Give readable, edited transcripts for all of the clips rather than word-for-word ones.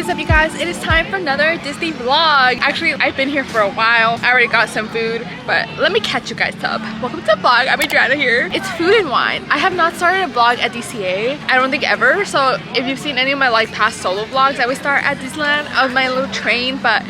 is up, you guys? It is time for another Disney vlog. Actually, I've been here for a while. I already got some food, but let me catch you guys up. Welcome to the vlog. I'm Adriana here. It's food and wine. I have not started a vlog at DCA. I don't think ever. So if you've seen any of my past solo vlogs, I always start at Disneyland on my little train. But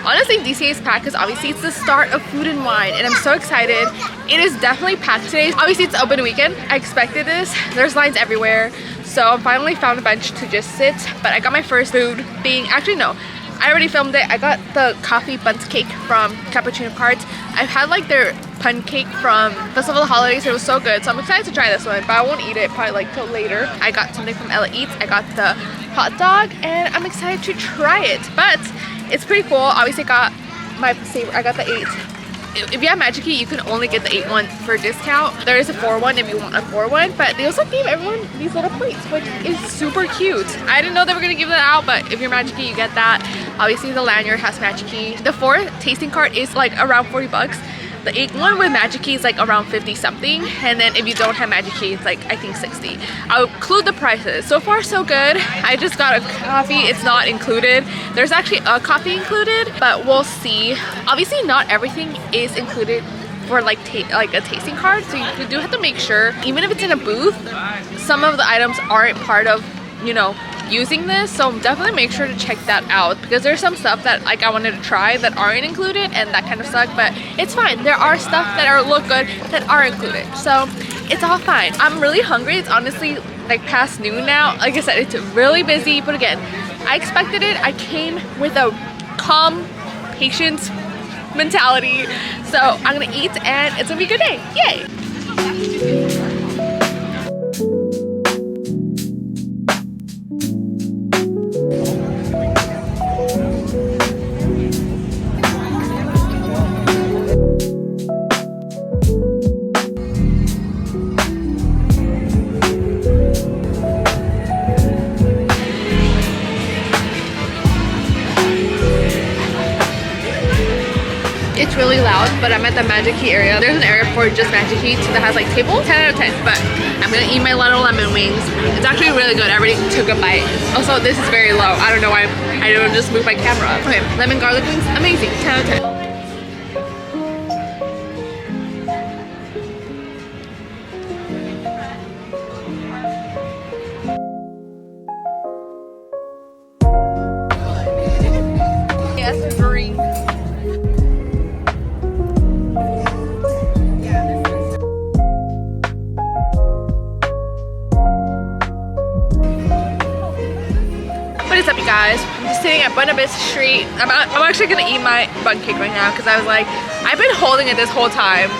honestly, DCA is packed because obviously it's the start of food and wine, and I'm so excited. It is definitely packed today. Obviously, it's open weekend. I expected this. There's lines everywhere. So I finally found a bench to just sit, but I got my first food being, actually no, I already filmed it. I got the coffee buns cake from Cappuccino Carts. I've had like their pun cake from Festival of the Holidays. It was so good, so I'm excited to try this one, but I won't eat it probably like till later. I got something from Ella Eats. I got the hot dog, and I'm excited to try it. But it's pretty cool. Obviously, I got the 8. If you have Magic Key, you can only get the 8 one for discount. There is a 4 one if you want a 4 one, but they also gave everyone these little plates, which is super cute. I didn't know they were gonna give that out, but if you're Magic Key, you get that. Obviously, the lanyard has Magic Key. The 4 tasting cart is like around 40 bucks. The 8 one with Magic Key is like around 50 something, and then if you don't have Magic Key, it's like I think 60. I'll include the prices. So far so good. I just got a coffee. It's not included. There's actually a coffee included, but we'll see. Obviously not everything is included for like a tasting card, so you do have to make sure, even if it's in a booth, some of the items aren't part of, you know, using this. So definitely make sure to check that out, because there's some stuff that like I wanted to try that aren't included, and that kind of sucked, but it's fine. There are stuff that look good that are included, so it's all fine. I'm really hungry. It's honestly like past noon now. Like I said, it's really busy, but again, I expected it. I came with a calm patience mentality, so I'm gonna eat and it's gonna be a good day. Yay! It's really loud, but I'm at the Magic Key area. There's an area for just Magic Key that has like tables. 10 out of 10, but I'm gonna eat my little lemon wings. It's actually really good. I already took a bite. Also, this is very low. I don't know why I don't just move my camera. Okay, lemon garlic wings, amazing. 10 out of 10. What is up, you guys? I'm just sitting at Buena Vista Street. I'm actually gonna eat my bun cake right now, because I was like, I've been holding it this whole time.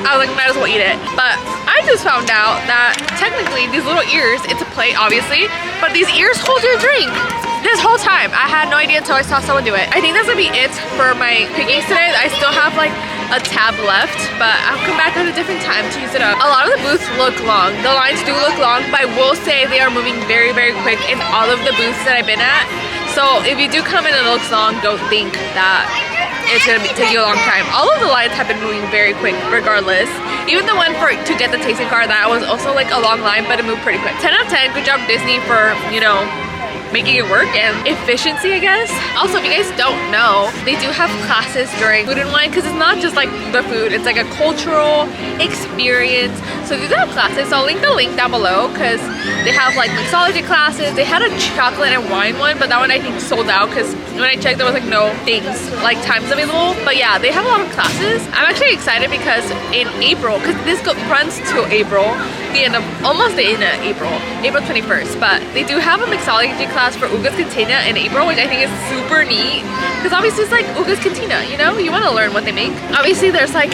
I was like, might as well eat it. But I just found out that technically these little ears, it's a plate obviously, but these ears hold your drink. This whole time, I had no idea until I saw someone do it. I think that's gonna be it for my pickings today. I still have like a tab left, but I'll come back at a different time to use it up. A lot of the booths look long. The lines do look long, but I will say they are moving very, very quick in all of the booths that I've been at. So if you do come in and it looks long, don't think that it's gonna take you a long time. All of the lines have been moving very quick regardless. Even the one to get the tasting card, that was also like a long line, but it moved pretty quick. 10 out of 10, good job Disney for, you know, making it work, and efficiency, I guess. Also, if you guys don't know, they do have classes during food and wine, because it's not just like the food, it's like a cultural experience. So they do have classes, so I'll link the link down below, because they have like mixology classes. They had a chocolate and wine one, but that one I think sold out, because when I checked there was like no things, like times available. But yeah, they have a lot of classes. I'm actually excited because in April, because this runs to April, almost the end of April 21st, but they do have a mixology class for Uga's Cantina in April, which I think is super neat, because obviously it's like Uga's Cantina, you know, you want to learn what they make. Obviously there's like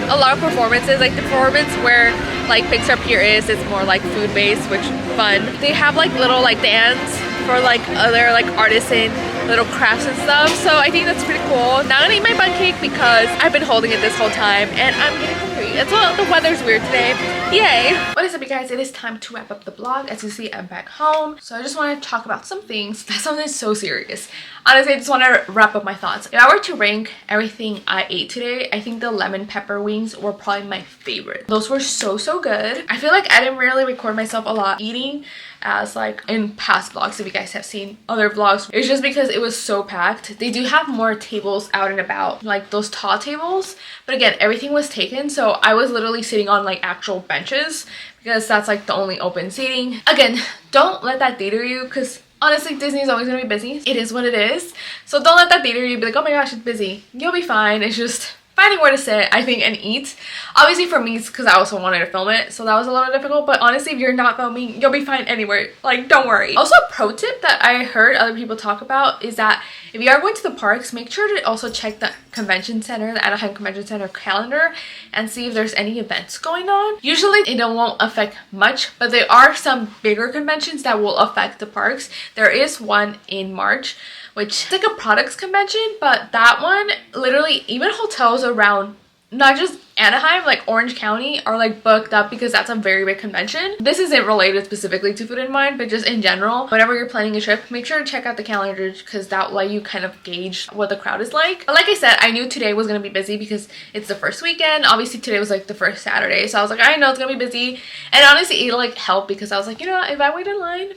a lot of performances, like the performance where like Pixar Pier is, it's more like food based, which fun. They have like little like dance for like other like artisan little crafts and stuff, so I think that's pretty cool. Now I'm gonna eat my bun cake because I've been holding it this whole time and I'm getting hungry. It's all, the weather's weird today. Yay! What is up, you guys? It is time to wrap up the vlog. As you see, I'm back home, so I just want to talk about some things. That's something so serious. Honestly, I just want to wrap up my thoughts. If I were to rank everything I ate today, I think the lemon pepper wings were probably my favorite. Those were so good. I feel like I didn't really record myself a lot eating as like in past vlogs if you guys have seen other vlogs. It's just because it was so packed. They do have more tables out and about, like those tall tables, but again, everything was taken, so I was literally sitting on like actual benches because that's like the only open seating. Again, don't let that deter you, because honestly, Disney is always going to be busy. It is what it is. So don't let that deter you. Be like, oh my gosh, it's busy. You'll be fine. It's just finding where to sit, I think, and eat. Obviously for me, it's because I also wanted to film it, so that was a little difficult, but honestly, if you're not filming, you'll be fine anywhere. Like, don't worry. Also, a pro tip that I heard other people talk about is that if you are going to the parks, make sure to also check the convention center, the Anaheim Convention Center calendar, and see if there's any events going on. Usually it won't affect much, but there are some bigger conventions that will affect the parks. There is one in March, which is like a products convention, but that one, literally, even hotels around not just Anaheim, like Orange County, are like booked up because that's a very big convention. This isn't related specifically to Food and Wine, but just in general, whenever you're planning a trip, make sure to check out the calendar because that will let you kind of gauge what the crowd is like. But like I said, I knew today was going to be busy because it's the first weekend. Obviously today was like the first Saturday, so I was like, I know it's going to be busy. And honestly, it like helped because I was like, you know, if I wait in line,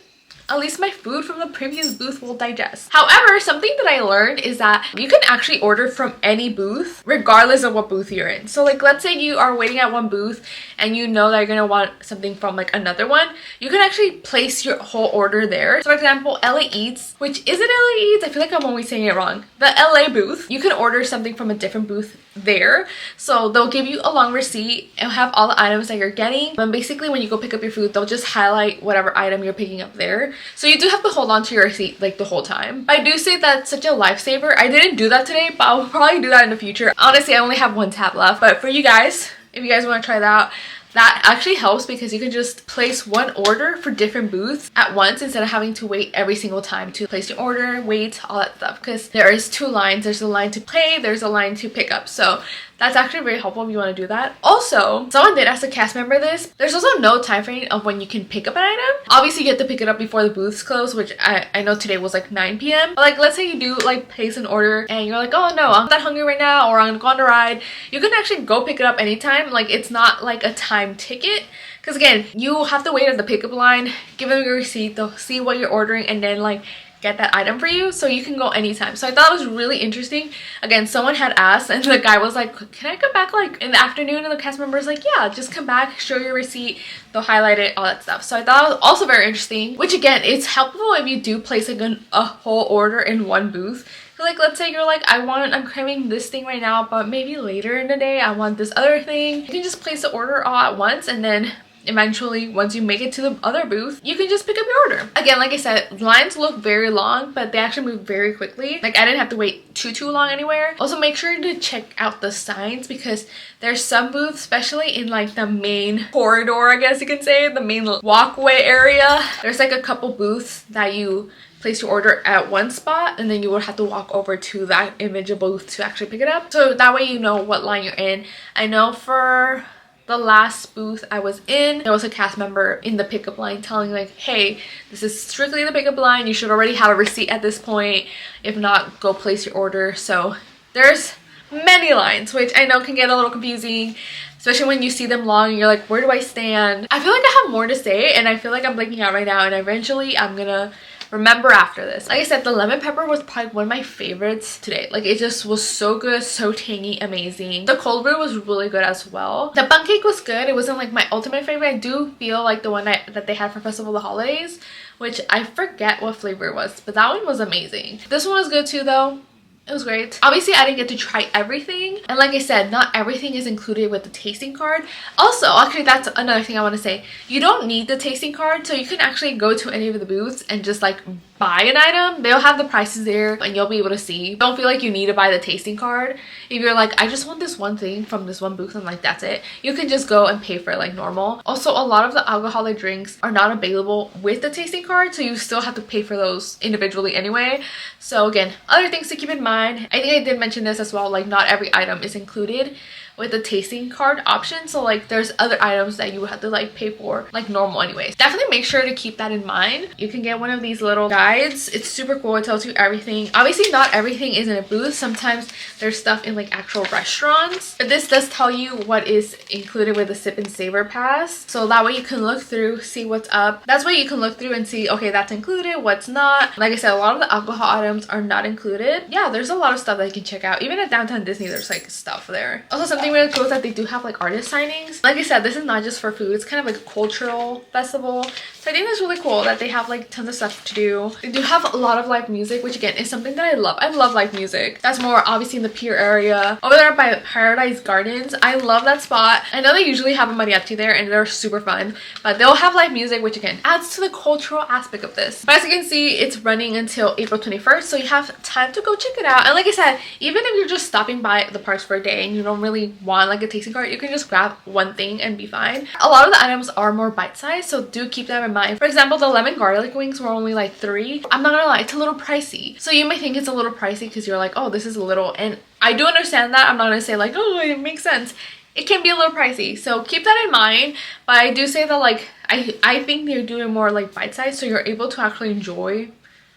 at least my food from the previous booth will digest. However, something that I learned is that you can actually order from any booth regardless of what booth you're in. So like, let's say you are waiting at one booth and you know that you're gonna want something from like another one, you can actually place your whole order there. So for example, LA Eats, which isn't LA Eats, I feel like I'm always saying it wrong, the LA booth, you can order something from a different booth there. So they'll give you a long receipt and have all the items that you're getting, and basically when you go pick up your food, they'll just highlight whatever item you're picking up there. So you do have to hold on to your receipt like the whole time. I do say that's such a lifesaver. I didn't do that today, but I'll probably do that in the future. Honestly, I only have one tab left, but for you guys, if you guys want to try that out, that actually helps because you can just place one order for different booths at once instead of having to wait every single time to place your order, wait, all that stuff. Because there is two lines. There's a line to pay, there's a line to pick up. So that's actually very helpful if you want to do that. Also, someone did ask a cast member this. There's also no time frame of when you can pick up an item. Obviously, you have to pick it up before the booths close, which I know today was like 9 p.m. But like, let's say you do like place an order and you're like, oh no, I'm not hungry right now, or I'm gonna go on a ride. You can actually go pick it up anytime. Like, it's not like a time ticket. Because again, you have to wait at the pickup line, give them your receipt, they'll see what you're ordering, and then like get that item for you, so you can go anytime. So I thought it was really interesting. Again, someone had asked and the guy was like, can I come back like in the afternoon? And the cast member was like, yeah, just come back, show your receipt, they'll highlight it, all that stuff. So I thought it was also very interesting, which again, it's helpful if you do place like a whole order in one booth. So like, let's say you're like, I'm craving this thing right now, but maybe later in the day I want this other thing. You can just place the order all at once, and then eventually, once you make it to the other booth, you can just pick up your order. Again, like I said, lines look very long, but they actually move very quickly. Like, I didn't have to wait too long anywhere. Also, make sure to check out the signs because there's some booths, especially in like the main corridor, I guess you can say, the main walkway area. There's like a couple booths that you place your order at one spot and then you would have to walk over to that individual booth to actually pick it up. So that way you know what line you're in. I know for the last booth I was in, there was a cast member in the pickup line telling like, hey, this is strictly the pickup line, you should already have a receipt at this point, if not, go place your order. So there's many lines, which I know can get a little confusing, especially when you see them long and you're like, where do I stand? I feel like I have more to say and I feel like I'm blanking out right now, and eventually I'm gonna remember after this. Like I said, the lemon pepper was probably one of my favorites today. Like, it just was so good, so tangy, amazing. The cold brew was really good as well. The bundt cake was good. It wasn't like my ultimate favorite. I do feel like the one that they had for Festival of the Holidays, which I forget what flavor it was, but that one was amazing. This one was good too though. It was great. Obviously, I didn't get to try everything. And like I said, not everything is included with the tasting card. Also, actually, that's another thing I want to say. You don't need the tasting card, so you can actually go to any of the booths and just like buy an item. They'll have the prices there and you'll be able to see. Don't feel like you need to buy the tasting card. If you're like, I just want this one thing from this one booth and like that's it, you can just go and pay for it like normal. Also, a lot of the alcoholic drinks are not available with the tasting card, so you still have to pay for those individually anyway. So again, other things to keep in mind. I think I did mention this as well, like not every item is included, with the tasting card option. So like there's other items that you would have to like pay for like normal anyways. Definitely make sure to keep that in mind. You can get one of these little guides. It's super cool. It tells you everything. Obviously not everything is in a booth. Sometimes there's stuff in like actual restaurants, but this does tell you what is included with the sip and savor pass, so that way you can look through, see what's up. That's why you can look through and see, okay, that's included, what's not. Like I said, a lot of the alcohol items are not included. Yeah, there's a lot of stuff that you can check out. Even at Downtown Disney, there's like stuff there. Also, something really cool is that they do have like artist signings. Like I said, this is not just for food, it's kind of like a cultural festival. So I think that's really cool that they have like tons of stuff to do. They do have a lot of live music, which again is something that I love. I love live music. That's more obviously in the pier area. Over there by Paradise Gardens, I love that spot. I know they usually have a mariachi there and they're super fun, but they'll have live music, which again adds to the cultural aspect of this. But as you can see, it's running until April 21st, so you have time to go check it out. And like I said, even if you're just stopping by the parks for a day and you don't really want like a tasting card, you can just grab one thing and be fine. A lot of the items are more bite-sized, so do keep them in mind. For example, the lemon garlic wings were only like $3. I'm not gonna lie, it's a little pricey. So you may think it's a little pricey because you're like, oh, this is a little, and I do understand that. I'm not gonna say like, oh, it makes sense. It can be a little pricey, so keep that in mind. But I do say that like I think they're doing more like bite-sized, so you're able to actually enjoy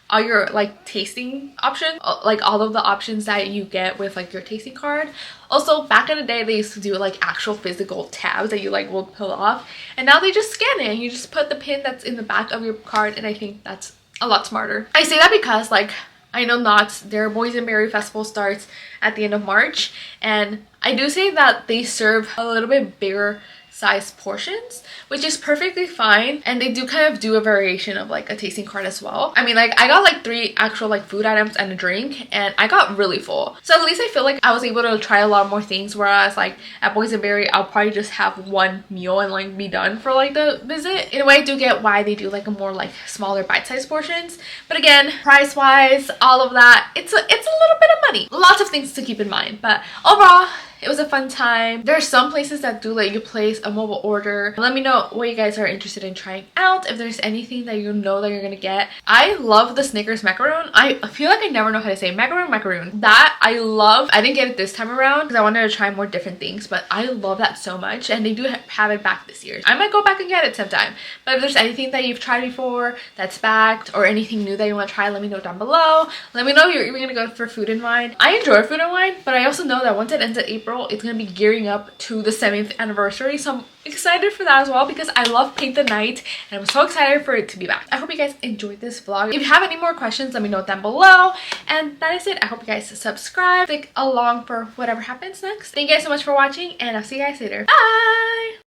all your like tasting options, like all of the options that you get with like your tasting card. Also, back in the day they used to do like actual physical tabs that you like will pull off, and now they just scan it and you just put the pin that's in the back of your card, and I think that's a lot smarter. I say that because like I know Knott's, their Boysenberry Festival starts at the end of March, and I do say that they serve a little bit bigger size portions, which is perfectly fine, and they do kind of do a variation of like a tasting card as well. I mean, like I got like 3 actual like food items and a drink, and I got really full, so at least I feel like I was able to try a lot more things, whereas like at Boysenberry I'll probably just have one meal and like be done for like the visit. In a way, I do get why they do like a more like smaller bite-sized portions, but again, price wise, all of that, it's a little bit of money. Lots of things to keep in mind, but overall it was a fun time. There are some places that do let you place a mobile order. Let me know what you guys are interested in trying out, if there's anything that you know that you're gonna get. I love the Snickers macaroon. I feel like I never know how to say macaroon. That I love. I didn't get it this time around because I wanted to try more different things, but I love that so much, and they do have it back this year. I might go back and get it sometime. But if there's anything that you've tried before that's backed, or anything new that you want to try, let me know down below. Let me know if you're even gonna go for Food and Wine. I enjoy Food and Wine, but I also know that once it ends in April, it's gonna be gearing up to the 7th anniversary, so I'm excited for that as well because I love Paint the Night and I'm so excited for it to be back. I hope you guys enjoyed this vlog. If you have any more questions, let me know down below, and that is it. I hope you guys subscribe, stick along for whatever happens next. Thank you guys so much for watching, and I'll see you guys later. Bye.